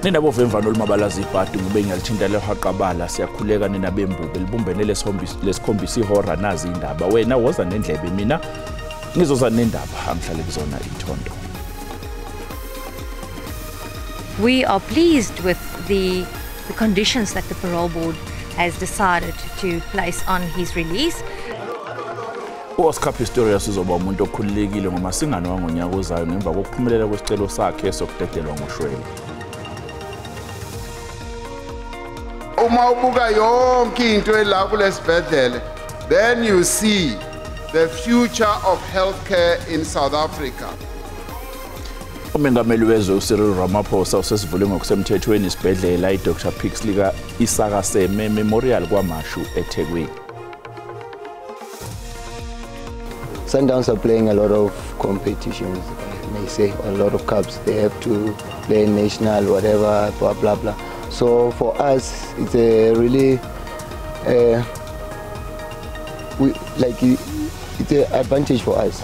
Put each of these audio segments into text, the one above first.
Nina bovemvana olumabalazi ibhadi ngube ngiyalithinta lehaqabala siyakhuleka nina bembube libumbene lesikhombisa ihora nazi indaba wena woza nendlebe mina ngizoza nendaba angihlale kuzona ithondo. We are pleased with the conditions that the parole board has decided to place on his release. Oscar Pistorius uzoba umuntu okhululekile ngoma singane wangonyaka ozayo ngemva kokuphumelela kwesicelo sakhe sokudedelwa ngoshwele. Uma ubuka yonke into ela kulesibhedlela, then you see the future of healthcare in South Africa. Umengameli wezwe uCyril Ramaphosa usesivule ngokusemthethweni isibhedlela iDr Pixley Isaka Seme Memorial kwaMashu eThekwini. Sundowns are playing a lot of competitions, they say a lot of cups. They have to play national, whatever, blah blah blah. So for us, it's a really, it's an advantage for us.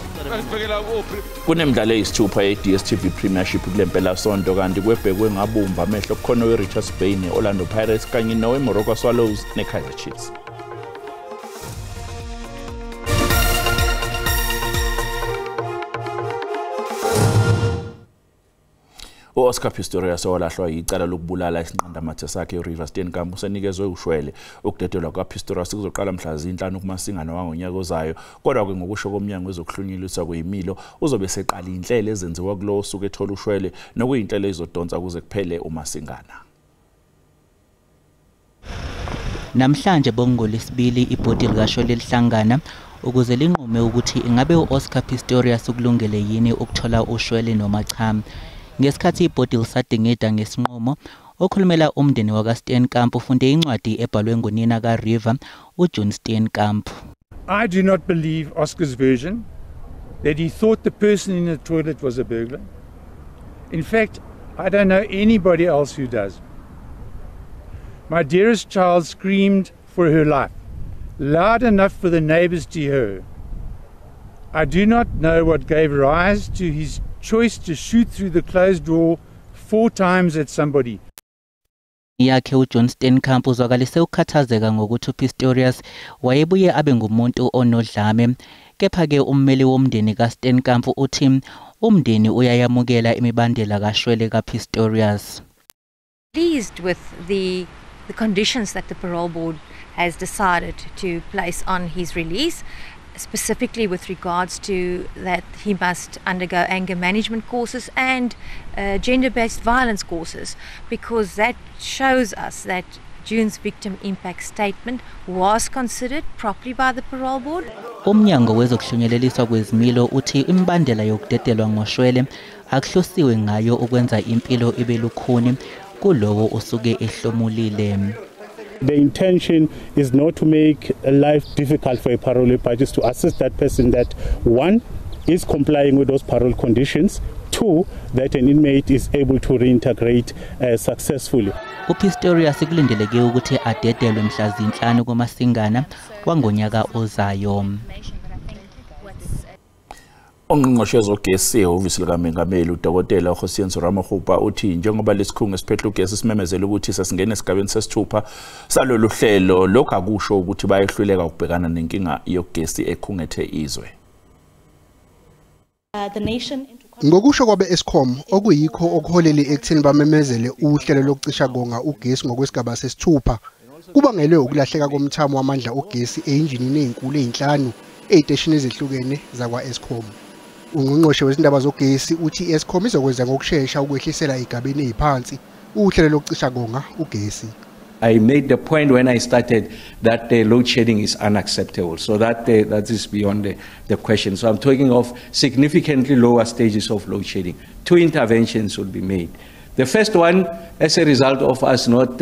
Kunemidlalo eyisithupha ye-DStv Premiership kulempela sonto kanti kwebhekwe ngabumva amehlo kukhona we-Richards Bay ne-Orlando Pirates kanye nowe-Morocco Swallows ne-Kaizer Chiefs. Oscar Pistorius owalahlwa icala lokubulala isinqandamathe sakhe eRiver Steenkamp usenikezwe ushwele. Ukudedelwa kwaPistorius kuzoqala mhla zi-5 kuMasingana wangonyaka ozayo kodwa ke ngokusho komnyango wezokuhlunyelisa kwezimilo uzobe seqala inhlelo ezenziwa kulo osuku ethola ushwele nokuyinhlelo ezodonsa kuze kuphele uMasingana. Namhlanje bongolesibili ibhodi likashwele lihlangana ukuze linqume ukuthi ingabe uOscar Pistorius ukulungele yini ukuthola ushwele noma cha. Ngesikhathi ibhodi lisadingida ngesinqumo okhulumela umndeni wakaSteenkamp ufunde incwadi ebhalwe ngunina kaRiver uJohn Steenkamp. I do not believe Oscar's version that he thought the person in the toilet was a burglar. In fact, I don't know anybody else who does. My dearest child screamed for her life, loud enough for the neighbors to hear. I do not know what gave rise to his choice to shoot through the closed door 4 times at somebody. Yakhe uJohn Steenkamp uzwakalise ukukhathazeka ngokuthi uPistorius wayebuye abe ngumuntu onodlame kepha ke ummeli womndeni kaSteenkamp uthi umndeni uyayamukela imibandela kashwele kaPistorius. Pleased with the conditions that the parole board has decided to place on his release, specifically with regards to that he must undergo anger management courses and gender-based violence courses, because that shows us that June's victim impact statement was considered properly by the parole board. Umnyango wezokuhlunyeleliswa kwezimilo uthi imbandela yokudedelwa ngoshwele akuhlosiwe ngayo ukwenza impilo ibe lukhuni kulowo usuke ehlomulile. The intention is not to make life difficult for a parole, but just to assist that person that 1 is complying with those parole conditions, 2 that an inmate is able to reintegrate successfully. uPistorius kulindeleke ukuthi adedelwe mhla zi-5 kuMasingana wangonyaka ozayo. Ongqongqoshe zogesi ehhovisi likaMengameli uDokotela uHosiyenso Ramokgopa uthi njengoba lesikhungo esiphethe ugesi simemezela ukuthi sesingena esigabeni sesithupha salolu hlelo lokho akusho ukuthi bayehluleka ukubhekana nenkinga yogesi ekhungethe izwe. Ngokusho kwabe Eskom okuyikho okuholele ekutheni bamemezele uhlelo lokucisha konga ugesi ngokwesigaba sesithupha kubangelwe ukulahleka komthamo wamandla ogesi einjinini ezinkulu ezinhlanu eziteshini ezihlukene zakwa Eskom. Ungqongqoshe wezindaba zogesi uthi Eskom izokwenza ngokusheshsha ukwehlisela igabeni eziphansi uhlelo lokucisha konga ugesi. I made the point when I started that load shedding is unacceptable. So that is beyond the question. So I'm talking of significantly lower stages of load shedding. 2 interventions will be made. The first one, as a result of us not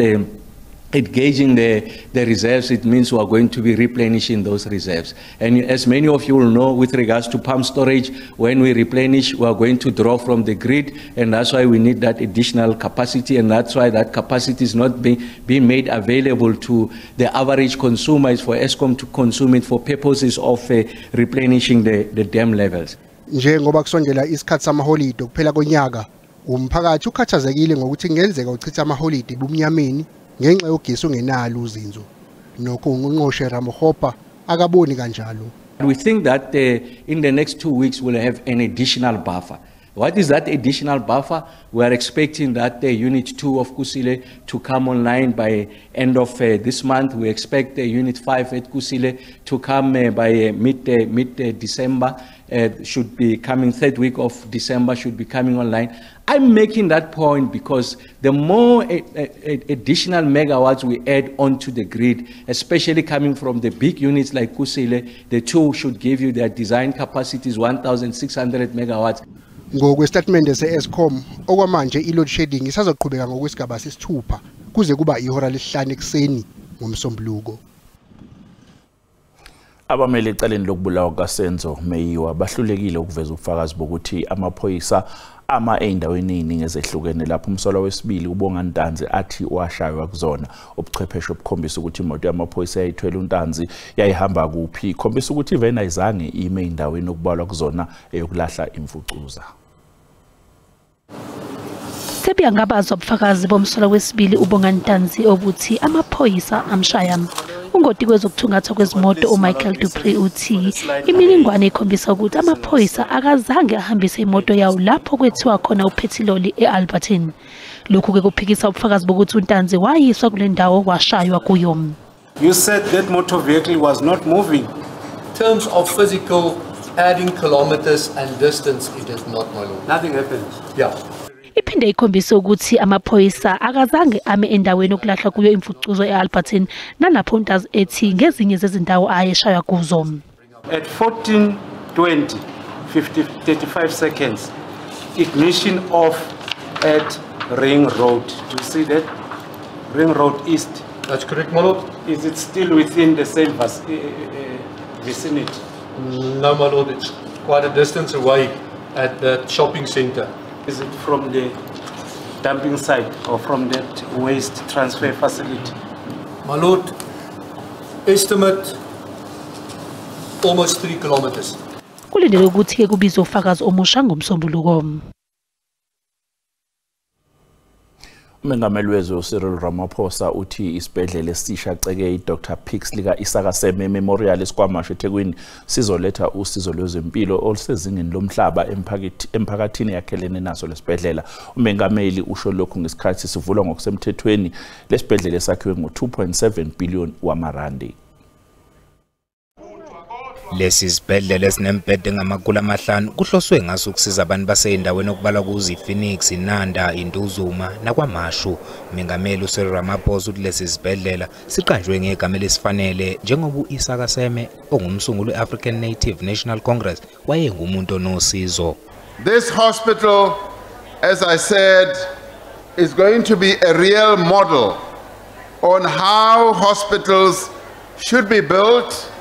engaging the reserves, it means we are going to be replenishing those reserves. And as many of you will know, with regards to pump storage, when we replenish, we are going to draw from the grid, and that's why we need that additional capacity, and that's why that capacity is not being made available to the average consumers for Eskom to consume it for purposes of replenishing the dam levels. Njengoba kusondela isikhathi samaholide kuphela konyaka Umphakathi ukhathazekile ngokuthi kungenzeka uchitha amaholide bumnyameni ngenxa yogesi ongenalo uzinzo. Nokho uNgqongqoshe Ramogopa akaboni kanjalo. We think that in the next 2 weeks we'll have an additional buffer. What is that additional buffer? We are expecting that Unit 2 of Kusile to come online by end of this month. We expect Unit 5 at Kusile to come by mid-December. Should be coming third week of December, should be coming online. I'm making that point because the more additional megawatts we add onto the grid, especially coming from the big units like Kusile, the two should give you their design capacities 1,600 megawatts. Ngokwestatement se-Eskom okwamanje i-load shedding isazoqhubeka ngokwesigaba sesithupha kuze kuba ihora lesihlanu ekseni ngomsombuluko. Abamele ecaleni lokubulawa kaSenzo Meyiwa bahlulekile ukuveza ubufakazi bokuthi amaphoyisa endaweni eziningi ezehlukene lapho umsolwa wesibili uBonga Ntanzi athi washaywa kuzona. Ubuchwepheshe obukhombisa ukuthi imoto yamaphoyisa yayithwele uNtanzi yayihamba kuphi, ikhombisa ukuthi ivena izange ime endaweni okubalwa kuzona eyokulahla imfucuza. Sebuyangabazwa ubufakazi bomsolwa wesibili uBonga Ntanzi obuthi amaphoyisa amshaya. Ungoti kwezokuthungathwa kwezimoto uMichael Dupree uthi imininingwane ikhombisa ukuthi amaphoyisa akazange ahambise imoto yawo lapho kwethiwa khona uphethiloli eAlberton. Lokhu ke kuphikisa ubufakazi bokuthi uNtanzi wayiswa kule ndawo washaywa kuyo. You said that motor vehicle was not moving. In terms of physical adding kilometers and distance, it is not, my lord. Nothing happened. Yeah. Iphinde ikhombisa ukuthi amaphoyisa akazange ame endaweni okulahla kuyo imfucuzo eAlberton nalapho uNtanzi ethi ngezinye zezindawo ayeshaya kuzo. At 14:20, 35 seconds, ignition off at Ring Road. Do you see that? Ring Road East. That's correct, my lord. Is it still within the same vicinity? No, my lord. It's quite a distance away at that shopping center. Is it from the dumping site or from that waste transfer facility? My lord, estimate almost 3 kilometers. Kulindele ukuthi ke kubizwe ufakazi omusha ngomsombuluko. Umengameli wezwe Cyril Ramaphosa uthi isibhedlela esisha ceke iDr Pix lika Isaka Seme Memorial eSkwamashe eThekwini sizoletha usizo lwezempilo olusezingeni lomhlaba emphakathini yakhelene naso lesibhedlela. Umengameli usho lokhu ngesikhathi sivulwa ngokusemthethweni lesibhedlela esakhiwe ngo2.7 billion wamarandi. Lesi sibhedlela esinembhede ngamakhulu amahlanu kuhloswe ngaso ukusiza abantu baseyindaweni okubalwa kuzo iPhoenix, iNanda, iNduzuma nakwaMashu. Umengameli uCyril Ramaphosa uthi lesi sibhedlela siqanjwe ngegama lesifanele njengoba uIsaka Seme ongumsunguli weAfrican Native National Congress wayengumuntu onosizo. This hospital, as I said, is going to be a real model on how hospitals should be built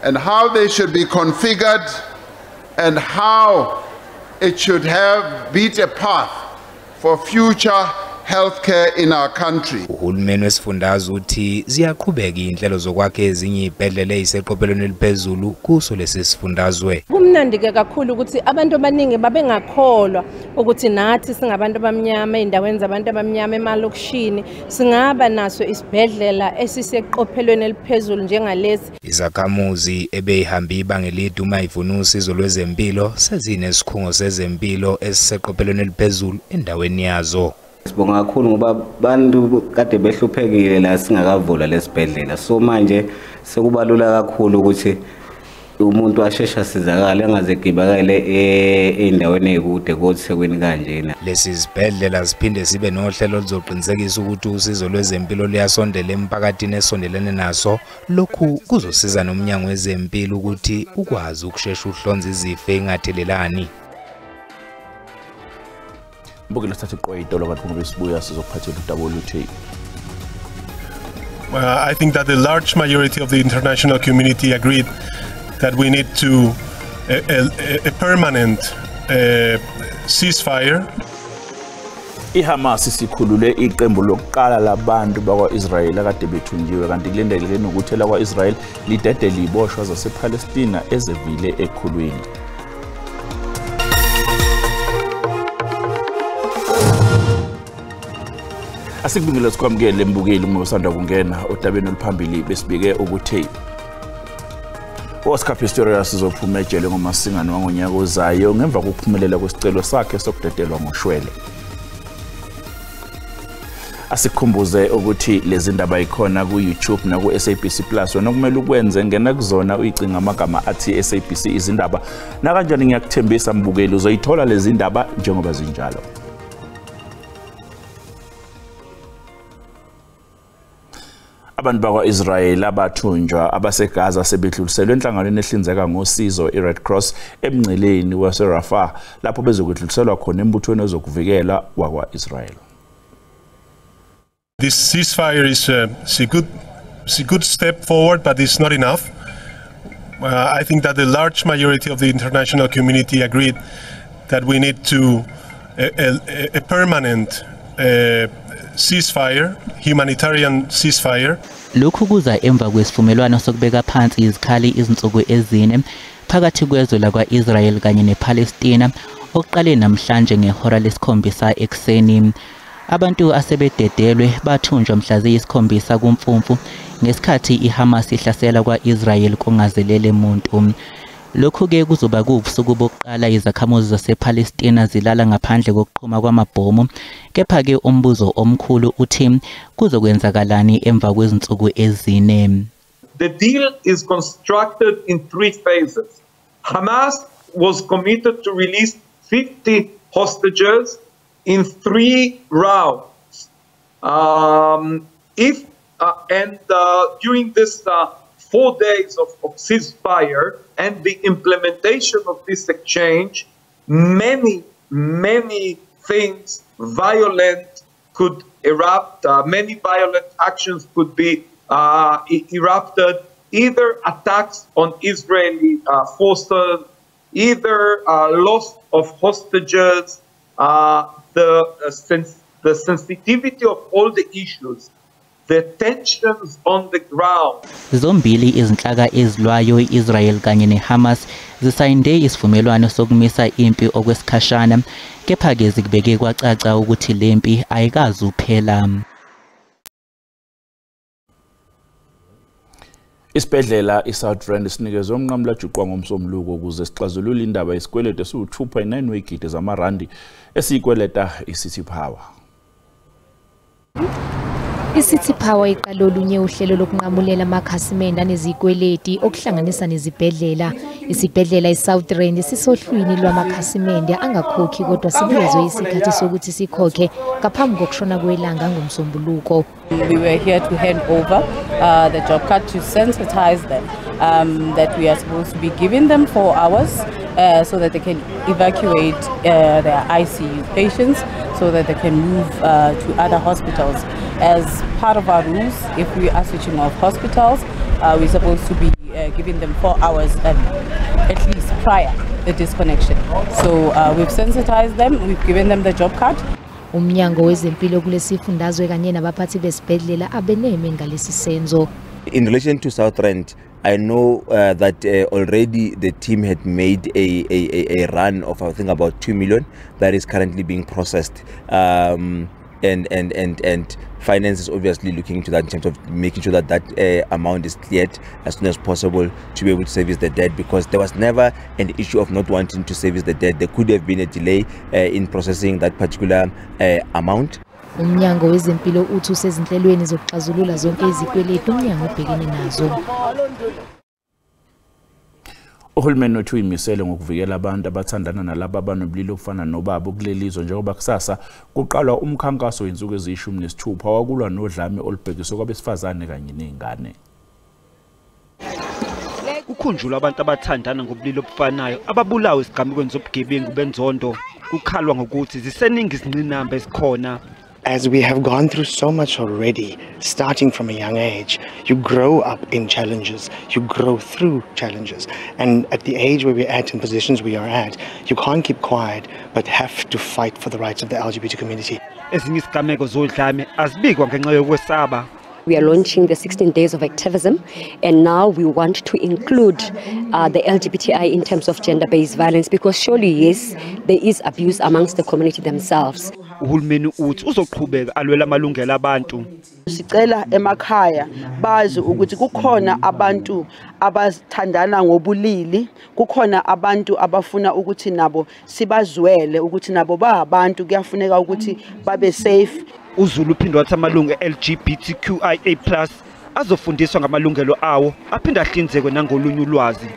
and how they should be configured and how it should have beat a path for future healthcare in our country. Uhulumeni wesifundazwe uthi ziyaqhubeka inhlelo zokwakha ezinye izibhedlela eziseqophelweni eliphezulu kuso lesi sifundazwe. Kumnandi ke kakhulu ukuthi abantu abaningi babengakholwa ukuthi nathi singabantu abamnyama endaweni zabantu abamnyama emalokishini singaba naso isibhedlela esiseqophelweni eliphezulu njengalesi. Izakhamuzi ebeyihamba ibanga elide uma ifuna usizo lwezempilo sezinesikhungo sezempilo esiseqophelweni eliphezulu endaweni yazo. Sibonga kakhulu ngoba abantu kade behluphekile la singakavula lesibhedlela, so manje sekubalula kakhulu ukuthi umuntu ashesha sizakala engaze gibakele endaweni ekude koThekwini kanjena. Lesi sibhedlela siphinde sibe nohlelo oluzoqinisekisa ukuthi usizo lwezempilo liyasondela emphakathini esondelene naso. Lokhu kuzosiza nomnyango wezempilo ukuthi ukwazi ukushesha uhlonza izifo engathelelani. I think that the large majority of the international community agreed that we need to a permanent ceasefire. IHamas isikhulule iqembu lokuqala labantu bakwa-Israel akade bethunjiwe kanti kulindeleke ukuthi lakwa-Israel lidedele iboshwa zasePalestina ezevile ekhulwini. Asikubingile sikwamukele mbukeli uma usanda kungena odabeni oluphambili besibike ukuthi Oscar Pistorius sizophuma ejele ngomasingane wangonyaka ozayo ngemva kokuphumelela kwesicelo sakhe sokudedelwa ngoshwele. Asikhumbuze ukuthi lezi ndaba ikhona ku YouTube na ku SABC Plus wena kumele ukwenze ngena kuzona uyicinga amagama athi SABC izindaba na kanjani ngiyakuthembisa mbukeli uzoyithola lezi ndaba njengoba zinjalo. Abantu bakwa-Israel abathunjwa abaseGaza sebedluliselwe enhlanganweni ehlinzeka ngosizo iRed Cross emngceleni waseRafah lapho bezokwedluliselwa khona embuthweni ozokuvikela wakwa-Israel. This ceasefire is a good step forward, but it's not enough. I think that the large majority of the international community agreed that we need to a permanent ceasefire, humanitarian ceasefire. Lokhu kuza emva kwesivumelwano sokubeka phansi izikhali izinsuku ezine phakathi kwezwe lakwa-Israel kanye nePalestina okuqale namhlanje ngehora lesikhombisa ekuseni. Abantu asebededelwe bathunjwa mhla ziyisi-7 kuMfumfu ngesikhathi iHamas ihlasela kwa-Israel kungazelele umuntu. Lokhu-ke kuzoba kuwubusuku bokuqala izakhamuzi zasePalestina zilala ngaphandle kokuqhuma kwamabhomu, kepha-ke umbuzo omkhulu uthi kuzokwenzakalani emva kwezinsuku ezine. The deal is constructed in 3 phases. Hamas was committed to release 50 hostages in 3 rounds. During this 4 days of ceasefire and the implementation of this exchange, many things violent could erupt, many violent actions could be erupted, either attacks on Israeli forces, either loss of hostages, the sensitivity of all the issues, the tensions on the ground. Zombili izinhlaka ezilwayo iIsrael kanye neHamas zisayinde isivumelwano sokumisa impi okwesikhashana, kepha-ke zikubeke kwacaca ukuthi le mpi ayikazi uphela. Isibhedlela iSouth Rand sinikezwe umnqamula juqwa ngomsombuluko ukuze sixazulule indaba yesikweletu esiwu-2.9 wegidi zamarandi esiyikweleta iCity Power. iCity Power iqala olunye uhlelo lokunqamulela amakhasimende anezikweleti okuhlanganisa nezibhedlela. Isibhedlela iSouth Rand sisohlwini lwamakhasimende angakhokhi kodwa sibukezwe isikhathi sokuthi sikhokhe ngaphambi kokushona kwelanga ngomsombuluko. We were here to hand over the job card to sensitize them that we are supposed to be giving them 4 hours so that they can evacuate their ICU patients so that they can move to other hospitals. As part of our rules, if we are switching off hospitals, we're supposed to be giving them 4 hours at least prior the disconnection. So we've sensitized them, we've given them the job card. Umnyango wezempilo kulesifundazwe kanye nabaphathi besibhedlela abeneme ngalesi senzo. In relation to South Rand, I know that already the team had made a run of I think about 2 million that is currently being processed, and finance is obviously looking into that in terms of making sure that that amount is cleared as soon as possible to be able to service the debt, because there was never an issue of not wanting to service the debt. There could have been a delay in processing that particular amount. Umnyango wezempilo uthi usezinhlelweni zokuxazulula zonke izikweletu umnyango ubhekene nazo. Uhulumeni wethu uyimisele ngokuvikela abantu abathandana nalabo abanobulili ofana nobaba kulelizwe njengoba kusasa kuqalwa umkhankaso wensuku eziyishumi-6 wakulwa nodlame olubhekiswe kwabesifazane kanye nezingane. Kukhunjulwa abantu abathandana ngobulili obufanayo ababulawa isigamekweni zobugebengu benzondo kukhalwa ngokuthi ziseningi izinqinamba ezikhona. As we have gone through so much already, starting from a young age, you grow up in challenges, you grow through challenges. And at the age where we're at, in positions we are at, you can't keep quiet, but have to fight for the rights of the LGBT community. Ezinye izigameko zodlame azibikwa ngenxa yokwesaba. We are launching the 16 days of activism, and now we want to include the LGBTI in terms of gender-based violence, because surely, yes, there is abuse amongst the community themselves. Uhulumeni uthi uzoqhubeka alwela amalungelo abantu. Sicela emakhaya bazi ukuthi kukhona abantu abathandana ngobulili, kukhona abantu abafuna ukuthi nabo sibazwele ukuthi nabo abantu kuyafuneka ukuthi babe safe. uZulu uphinde wathi amalungu LGBTQIA+ azofundiswa ngamalungelo awo aphinda ahlinzekwe nangolunye ulwazi.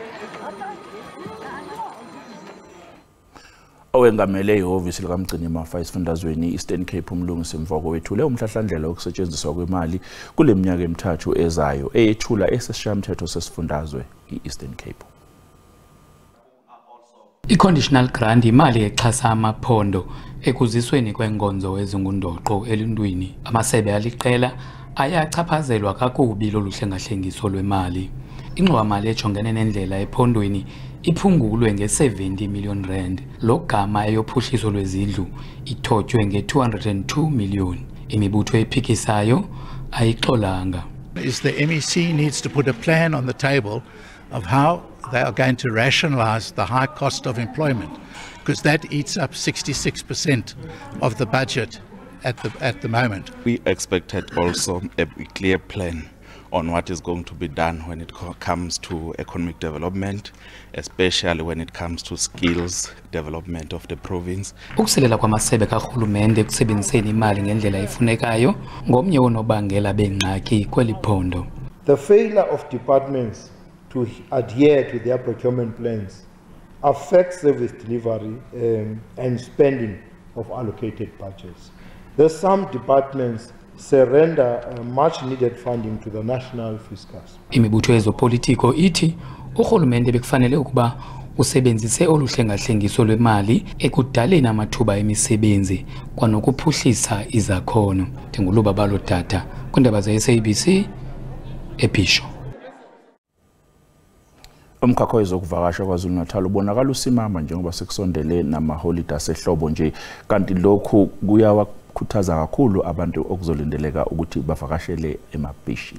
Owengamele ihhovisi likaMgcini Mafa esifundazweni Eastern Cape umlungisi Mvoko wethule umhlahlandlela okusetshenziswa kwemali kule minyaka emithathu ezayo eyethula esesishamthetho sesifundazwe iEastern Cape. I-conditional grant imali exhasa amaphondo ekuzisweni kwenkonzo ezingundoqo elundwini. Amasebe aliqela ayachaphazelwa kakubi lolu hlengahlengiso lwemali. Ingxowa-mali ejongene nendlela ephondweni iphungulwe nge-70 million rand. Lo gama eyophuhliso lwezindlu ithotywe nge-202 million. Imibutho ephikisayo ayixolanga. Is the MEC needs to put a plan on the table of how they are going to rationalize the high cost of employment, because that eats up 66% of the budget at the moment. We expected also a clear plan on what is going to be done when it comes to economic development, especially when it comes to skills development of the province. Ukuselela kwamasebe kahulumende ekusebenziseni imali ngendlela efunekayo ngomnye wonobangela bengxaki kweli phondo. The failure of departments to adhere to their procurement plans affects service delivery and spending of allocated budgets. There's some departments surrender much needed funding to the national fiscus. Imibutho yezopolitiko ithi urhulumente bekufanele ukuba usebenzise oluhlengahlengiso lwemali ekudaleni amathuba emisebenzi kwanokuphuhlisa izakhono. Ndinguluba balodada kwindaba ze-SABC eBhisho. Umkhakha wezokuvakasha kwaZulu-Natal ubonakala usimama njengoba sekusondele namaholide asehlobo nje, kanti lokhu kuyawakhuthaza kakhulu abantu okuzolindeleka ukuthi bavakashele emabhishi.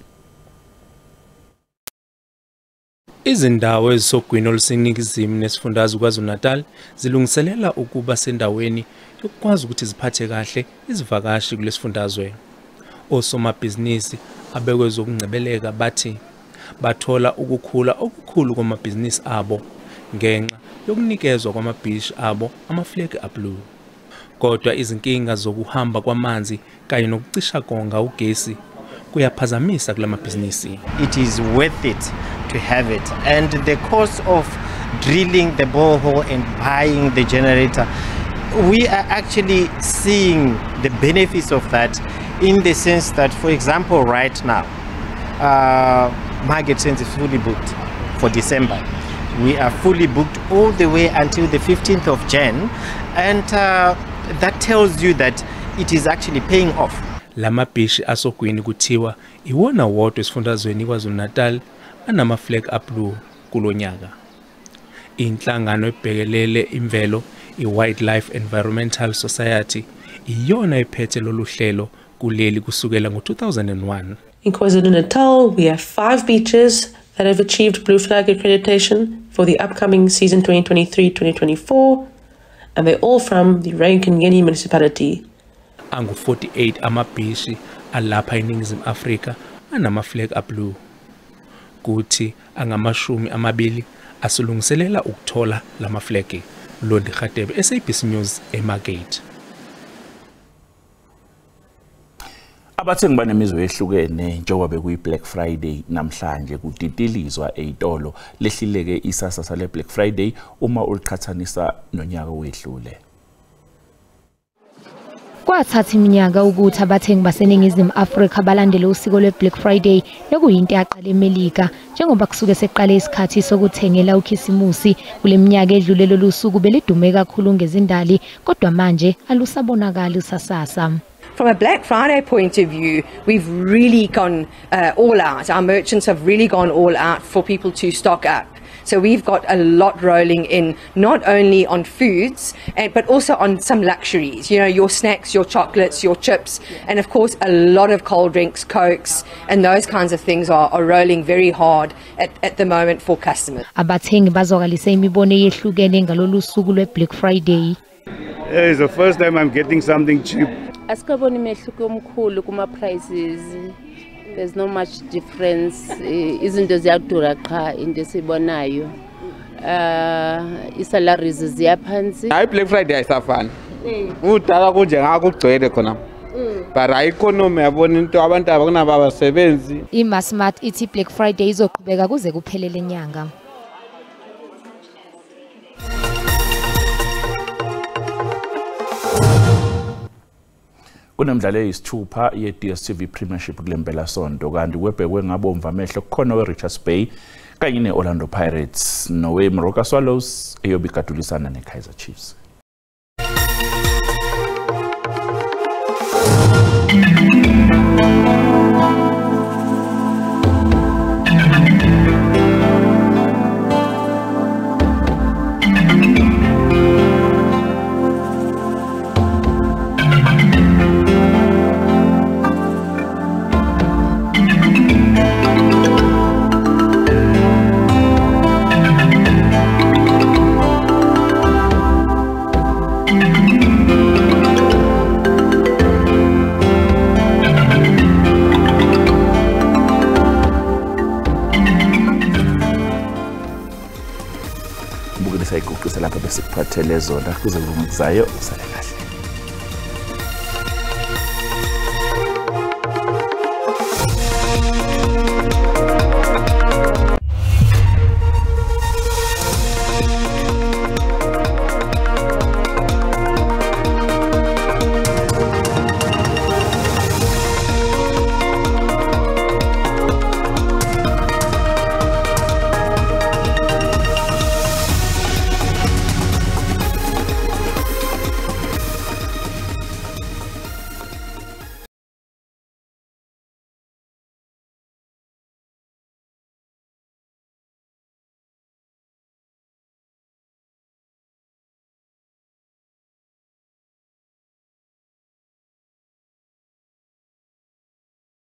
Izindawo ezisogwini oluseningizimu nesifundazwe kwaZulu-Natal zilungiselela ukuba sendaweni yokwazi ukuthi ziphathe kahle izivakashi kulesifundazwe. Osomabhizinisi abekwezokungcebeleka bathi bathola ukukhula okukhulu kwamabhizinisi abo ngenxa yokunikezwa kwamabhishi abo amaflegi ablue. Kodwa izinkinga zokuhamba kwamanzi kanye nokucisha konga ugesi kuyaphazamisa kulamabhizinisi. It is worth it to have it, and the cost of drilling the borehole and buying the generator, we are actually seeing the benefits of that, in the sense that, for example, right now Market Sense is fully booked for December. We are fully booked all the way until the 15th of Jan, and that tells you that it is actually paying off. Lamabhishi asogwini kuthiwa iwona wodwa esifundazweni kwaZulu-Natal anamaflag ablue kulonyaka. Inhlangano ebhekelele imvelo i-Wildlife Environmental Society iyona ephethe lolu hlelo kuleli kusukela ngo-2001. In KwaZulu-Natal, we have 5 beaches that have achieved Blue Flag accreditation for the upcoming season 2023-2024, and they're all from the Rankangeni municipality. Angu 48 amabhishi alapha eNingizimu Afrika anamaflag ablue. Kuthi angamashumi amabili asulungiselela ukuthola lamaflegi. Londi Khatebe, SABC News, eMargate. Abathengi banemizwa ehlukene njengoba bekuyi-Black Friday namhlanje kuditilizwa eitolo lehlileke isasa sale Black Friday uma uliqhathanisa nonyaka owedlule. Kwathatha iminyaka ukuthi abathengi baseNingizimu Afrika balandele usiko lwe-Black Friday nekuyinto yaqala eMelika njengoba kusuke seqale isikhathi sokuthengela ukhisimusi kule minyaka edlule lolu suku belidume kakhulu ngezindali kodwa manje alusabonakala usasasa. From a Black Friday point of view, we've really gone all out. Our merchants have really gone all out for people to stock up. So we've got a lot rolling in, not only on foods, but also on some luxuries, you know, your snacks, your chocolates, your chips, and of course a lot of cold drinks, Cokes, and those kinds of things are rolling very hard at the moment for customers. Abathengi bazwakalise imibono eyehlukene ngalolu suku lwe-Black Friday. It's the first time I'm getting something cheap. Asikaboni mehluko omkhulu kuma prices. There's not much difference. Izinto ziyadura qha into esibonayo. Isalaries ziyaphansi. Hayi Black Friday ayisafani. Udala kunje ngakugcwele khona. But economy yabona into abantu abakunaba abasebenzi. IMassmart ithi Black Friday izoqhubeka kuze kuphelele inyanga. Kunemidlalo eyisithupha ye-DStv Premiership kulempela sonto kanti webhekwe ngabomva amehlo kukhona we-Richards Bay kanye ne-Orlando Pirates nowe-Moroka Swallows eyobe igadulisana ne-Kaizer Chiefs. Lapha bese kuphathele zona kuze kuzayo usalela.